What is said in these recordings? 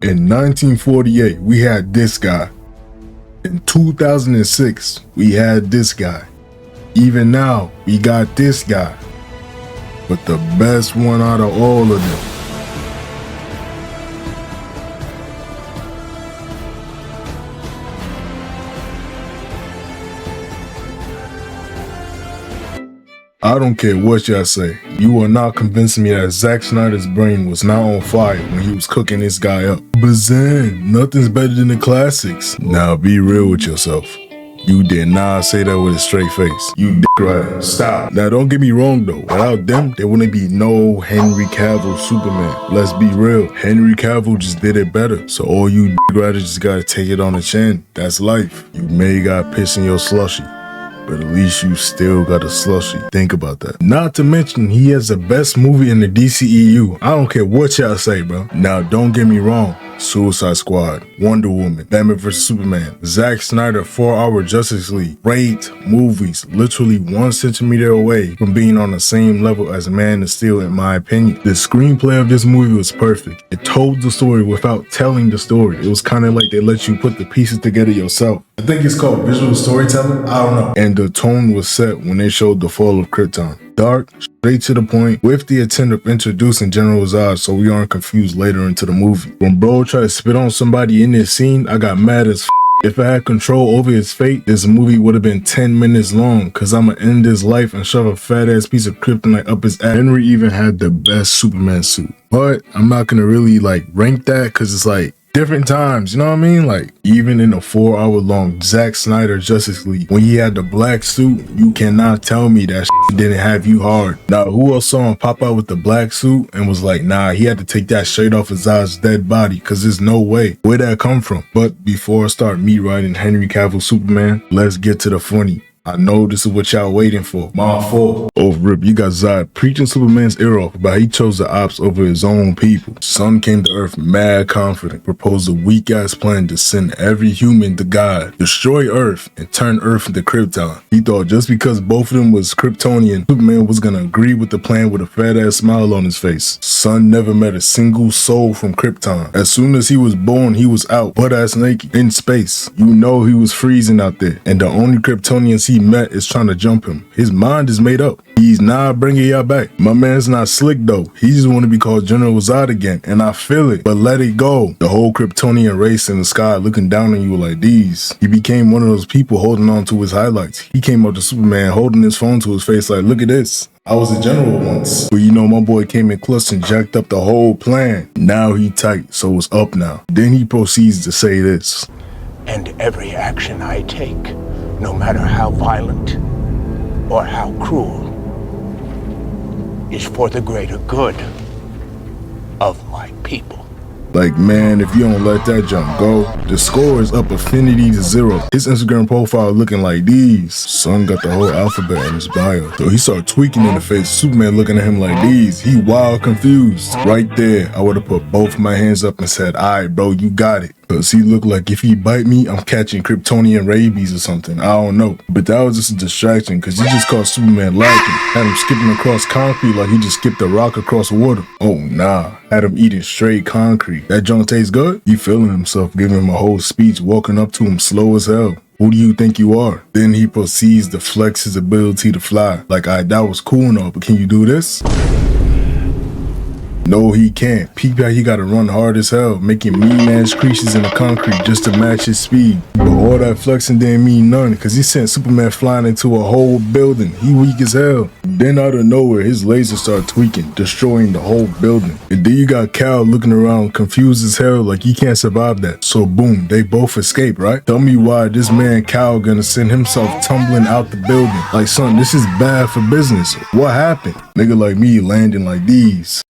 In 1948, we had this guy. In 2006, we had this guy. Even now, we got this guy. But the best one out of all of them. I don't care what y'all say, you are not convincing me that Zack Snyder's brain was not on fire when he was cooking this guy up. But Zen, nothing's better than the classics. Now be real with yourself. You did not say that with a straight face. You dick rider. Stop. Now don't get me wrong though, without them, there wouldn't be no Henry Cavill Superman. Let's be real, Henry Cavill just did it better. So all you dick riders just gotta take it on the chin. That's life. You may got piss in your slushy, but at least you still got a slushy. Think about that. Not to mention, he has the best movie in the DCEU. I don't care what y'all say, bro. Now, don't get me wrong. Suicide Squad, Wonder Woman, Batman vs Superman, Zack Snyder 4-Hour Justice League, great movies, literally 1 centimeter away from being on the same level as Man of Steel in my opinion. The screenplay of this movie was perfect. It told the story without telling the story. It was kind of like they let you put the pieces together yourself. I think it's called visual storytelling, I don't know. And the tone was set when they showed the fall of Krypton. Dark, straight to the point, with the intent of introducing General Zod so we aren't confused later into the movie. When bro tried to spit on somebody in this scene, I got mad as f. If I had control over his fate, this movie would have been 10 minutes long, cause I'ma end his life and shove a fat ass piece of kryptonite up his ass. Henry even had the best Superman suit. But I'm not gonna really rank that, cause it's different times, you know what I mean? Even in a 4-hour long Zack Snyder Justice League, when he had the black suit, you cannot tell me that didn't have you hard. Now, who else saw him pop out with the black suit and was like, nah, he had to take that straight off of Zod's dead body, cause there's no way. Where'd that come from? But before I start me writing Henry Cavill Superman, let's get to the funny. I know this is what y'all waiting for. My fault. Oh, rip, you got Zod preaching Superman's ear off about he chose the ops over his own people. Son came to Earth mad confident, proposed a weak-ass plan to send every human to God, destroy Earth, and turn Earth into Krypton. He thought just because both of them was Kryptonian, Superman was gonna agree with the plan with a fat-ass smile on his face. Son never met a single soul from Krypton. As soon as he was born, he was out, butt-ass naked, in space. You know he was freezing out there, and the only Kryptonians he met is trying to jump him. His mind is made up. He's not bringing y'all back. My man's not slick though. He just want to be called General Zod again, and I feel it, but let it go. The whole Kryptonian race in the sky looking down on you like these. He became one of those people holding on to his highlights. He came up to Superman holding his phone to his face like, look at this. I was a general once. But you know, my boy came in clutch and jacked up the whole plan. Now he tight, so it's up now. Then he proceeds to say this. And every action I take, no matter how violent or how cruel, is for the greater good of my people. Man, if you don't let that jump go, the score is up affinity to 0. His Instagram profile looking like these. Son got the whole alphabet in his bio. So he started tweaking in the face. Superman looking at him like these. He wild confused. Right there, I would have put both my hands up and said, alright bro, you got it. Cause he looked like if he bite me, I'm catching Kryptonian rabies or something. I don't know. But that was just a distraction cause he just caught Superman lacking. Had him skipping across concrete like he just skipped a rock across water. Oh nah. Had him eating straight concrete. That junk tastes good? He feeling himself, giving him a whole speech, walking up to him slow as hell. Who do you think you are? Then he proceeds to flex his ability to fly. Alright, that was cool and all, but can you do this? No, he can't. Peep how he gotta run hard as hell, making mean-ass creases in the concrete just to match his speed. But all that flexing didn't mean none, cause he sent Superman flying into a whole building. He weak as hell. Then out of nowhere, his laser started tweaking, destroying the whole building. And then you got Cal looking around confused as hell like he can't survive that. So boom, they both escape, right? Tell me why this man Cal gonna send himself tumbling out the building. Like, son, this is bad for business. What happened? Nigga like me landing like these.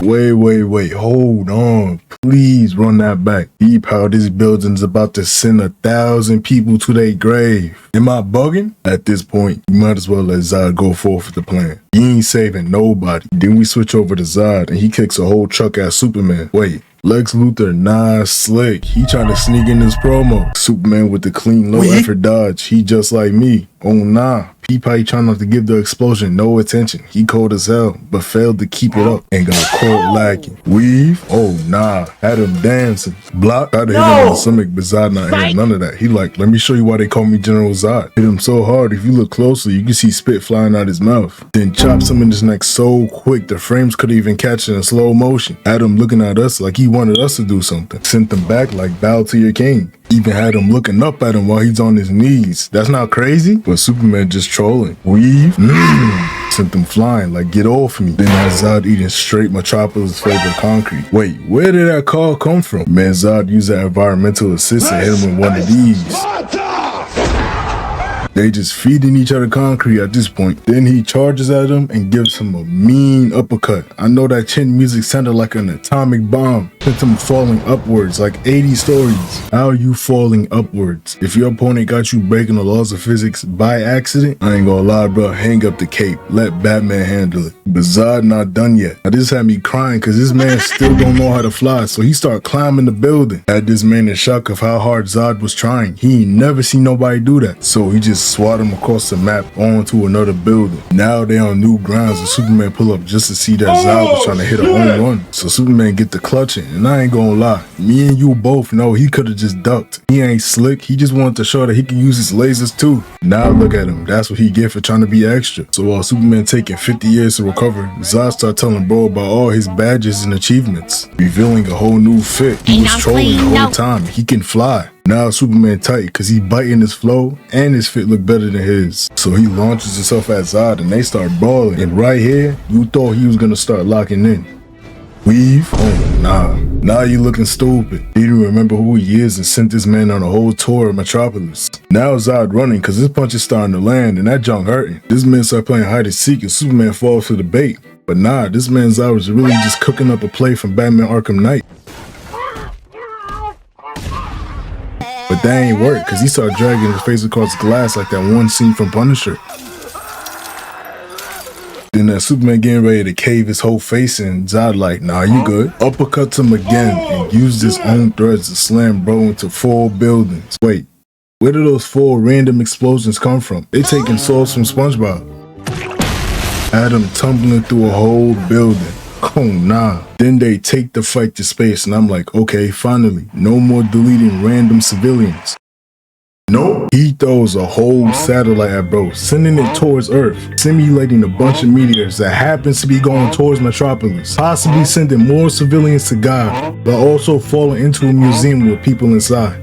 Wait, hold on. Please run that back. Deep how this building's about to send 1,000 people to their grave. Am I bugging? At this point, you might as well let Zod go forth with the plan. He ain't saving nobody. Then we switch over to Zod and he kicks a whole truck at Superman. Wait. Lex Luthor, nah, slick. He trying to sneak in his promo. Superman with the clean low effort dodge. He just like me. Oh nah. He probably trying not to give the explosion no attention. He cold as hell, but failed to keep it up and got caught lacking. Weave? Oh nah, had him dancing. Block, tried to hit him in the stomach, but Zod not hearing none of that. He like, let me show you why they call me General Zod. Hit him so hard, if you look closely, you can see spit flying out his mouth. Then chops him in his neck so quick, the frames couldn't even catch it in slow motion. Had him looking at us like he wanted us to do something. Sent them back like bow to your king. Even had him looking up at him while he's on his knees. That's not crazy? But Superman just trolling. Weave? Sent them flying like get off me. Then had Zod eating straight Metropolis favorite concrete. Wait, where did that call come from? Man, Zod used that environmental assist and hit him with one of these. They just feeding each other concrete at this point. Then he charges at him and gives him a mean uppercut. I know that chin music sounded like an atomic bomb. Sent him falling upwards like 80 stories. How are you falling upwards? If your opponent got you breaking the laws of physics by accident, I ain't gonna lie, bro, hang up the cape. Let Batman handle it. But Zod not done yet. Now this had me crying because this man still don't know how to fly, so he started climbing the building. Had this man in shock of how hard Zod was trying. He ain't never seen nobody do that. So he just swat him across the map onto another building. Now they on new grounds and Superman pull up just to see that Zod was trying to hit a home run. So Superman get the clutching, and I ain't gonna lie, me and you both know he could have just ducked. He ain't slick, he just wanted to show that he can use his lasers too. Now look at him, that's what he get for trying to be extra. So while Superman taking 50 years to recover, Zod start telling bro about all his badges and achievements, revealing a whole new fit. He was trolling the whole time, he can fly. Now Superman tight cause he biting his flow and his fit look better than his. So he launches himself at Zod and they start brawling. And right here, you thought he was gonna start locking in. Weave? Oh nah. Now you looking stupid. He didn't remember who he is and sent this man on a whole tour of Metropolis. Now Zod running cause his punch is starting to land and that junk hurting. This man start playing hide and seek and Superman falls for the bait. But nah, this man Zod was really just cooking up a play from Batman Arkham Knight. But that ain't work, cause he started dragging his face across the glass like that one scene from Punisher. Then that Superman getting ready to cave his whole face in, Zod like, nah, you good. Uppercuts him again and used his own threads to slam bro into 4 buildings. Wait, where did those 4 random explosions come from? They taking souls from SpongeBob. Had him tumbling through a whole building. Oh nah. Then they take the fight to space and I'm like, okay, finally, no more deleting random civilians. Nope. He throws a whole satellite at bro, sending it towards Earth, simulating a bunch of meteors that happens to be going towards Metropolis, possibly sending more civilians to God, but also falling into a museum with people inside.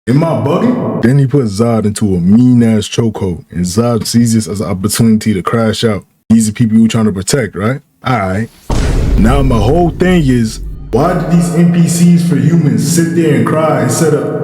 Am I bugging? Then he puts Zod into a mean-ass chokehold, and Zod sees this as an opportunity to crash out. These are people you're trying to protect, right? Alright. Now my whole thing is, why did these NPCs for humans sit there and cry and set up?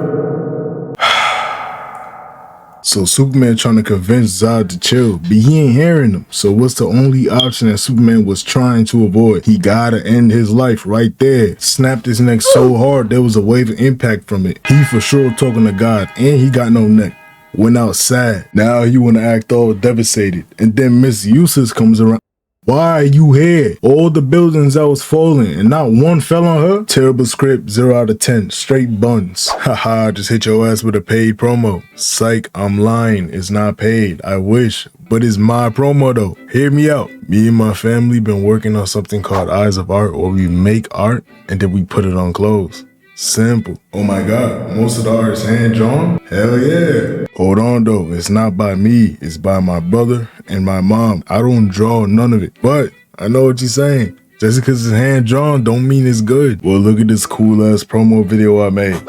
So Superman trying to convince Zod to chill, but he ain't hearing him. So what's the only option that Superman was trying to avoid? He gotta end his life right there. Snapped his neck so hard there was a wave of impact from it. He for sure talking to God and he got no neck. Went out sad. Now he wanna act all devastated. And then Miss Useless comes around. Why are you here? All the buildings that was falling and not one fell on her? Terrible script, 0 out of 10. Straight buns. Haha, just hit your ass with a paid promo. Psych, I'm lying. It's not paid. I wish. But it's my promo though. Hear me out. Me and my family been working on something called Eyes of Art, where we make art and then we put it on clothes. Simple. Oh my god, most of the art is hand-drawn? Hell yeah. Hold on though, it's not by me, it's by my brother and my mom. I don't draw none of it, but I know what you're saying. Just because it's hand-drawn don't mean it's good. Well, look at this cool-ass promo video I made.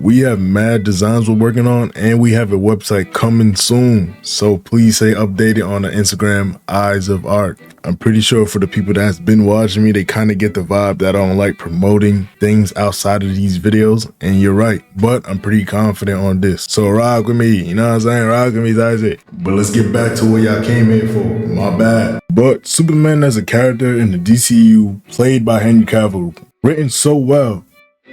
We have mad designs we're working on, and we have a website coming soon. So please stay updated on the Instagram, Eyes of Art. I'm pretty sure for the people that's been watching me, they kind of get the vibe that I don't like promoting things outside of these videos. And you're right, but I'm pretty confident on this. So rock with me, you know what I'm saying? Rock with me, that's it. But let's get back to what y'all came here for. My bad. But Superman as a character in the DCU, played by Henry Cavill, written so well.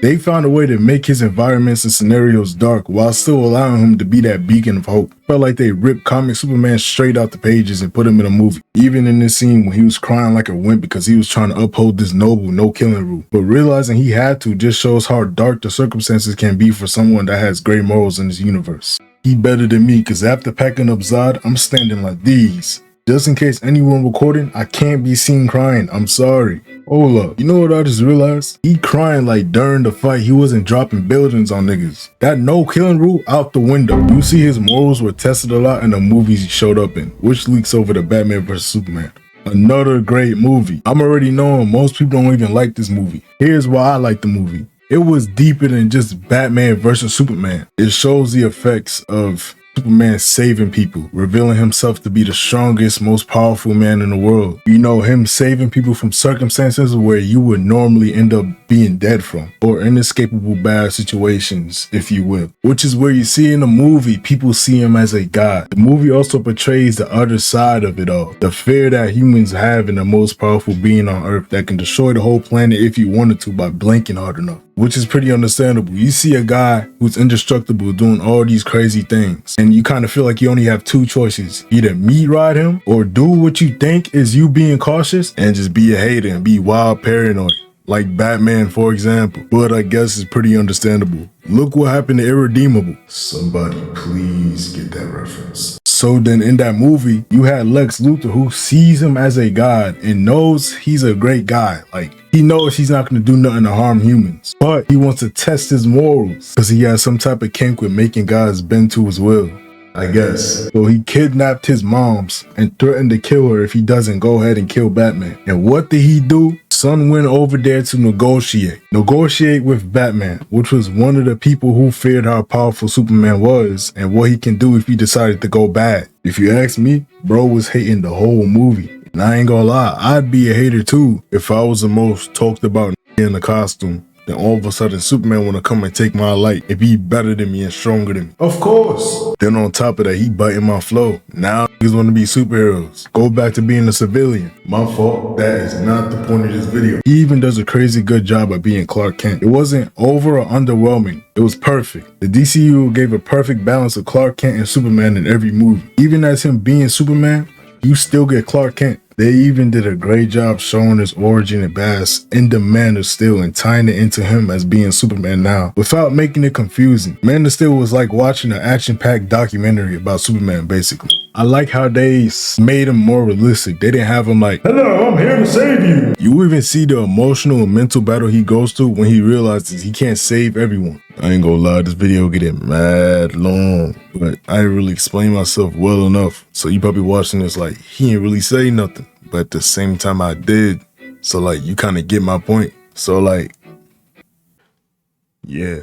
They found a way to make his environments and scenarios dark while still allowing him to be that beacon of hope. Felt like they ripped comic Superman straight out the pages and put him in a movie. Even in this scene when he was crying like a wimp because he was trying to uphold this noble no-killing rule. But realizing he had to just shows how dark the circumstances can be for someone that has great morals in this universe. He better than me because after packing up Zod, I'm standing like these. Just in case anyone recording, I can't be seen crying. I'm sorry. Hold up. You know what I just realized? He crying like during the fight he wasn't dropping buildings on niggas. That no killing rule out the window. You see his morals were tested a lot in the movies he showed up in, which leaks over to Batman vs Superman. Another great movie. I'm already knowing most people don't even like this movie. Here's why I like the movie. It was deeper than just Batman vs Superman. It shows the effects of Superman saving people, revealing himself to be the strongest, most powerful man in the world. You know, him saving people from circumstances where you would normally end up being dead from, or inescapable bad situations, if you will. Which is where you see in the movie, people see him as a god. The movie also portrays the other side of it all. The fear that humans have in the most powerful being on Earth that can destroy the whole planet if you wanted to by blinking hard enough. Which is pretty understandable. You see a guy who's indestructible doing all these crazy things, and you kind of feel like you only have two choices. Either meat ride him, or do what you think is you being cautious, and just be a hater and be wild paranoid. Like Batman, for example. But I guess it's pretty understandable. Look what happened to Irredeemable. Somebody please get that reference. So then in that movie, you had Lex Luthor who sees him as a god and knows he's a great guy. Like, he knows he's not going to do nothing to harm humans. But he wants to test his morals because he has some type of kink with making gods bend to his will, I guess. So he kidnapped his moms and threatened to kill her if he doesn't go ahead and kill Batman. And what did he do? Son went over there to negotiate with Batman, which was one of the people who feared how powerful Superman was and what he can do if he decided to go bad. If you ask me, bro was hating the whole movie. And I ain't gonna lie, I'd be a hater too if I was the most talked about in the costume. Then all of a sudden Superman wanna come and take my light if he better than me and stronger than me. Of course. Then on top of that, he biting my flow. Now niggas wanna be superheroes. Go back to being a civilian. My fault. That is not the point of this video. He even does a crazy good job at being Clark Kent. It wasn't over or underwhelming. It was perfect. The DCU gave a perfect balance of Clark Kent and Superman in every movie. Even as him being Superman, you still get Clark Kent. They even did a great job showing his origin and past in the Man of Steel and tying it into him as being Superman now without making it confusing. Man of Steel was like watching an action-packed documentary about Superman, basically. I like how they made him more realistic. They didn't have him like, hello, I'm here to save you. You even see the emotional and mental battle he goes through when he realizes he can't save everyone. I ain't gonna lie, this video getting mad long, but I didn't really explain myself well enough. So you probably watching this like, he ain't really say nothing. But at the same time I did. So like, you kind of get my point. So like, yeah.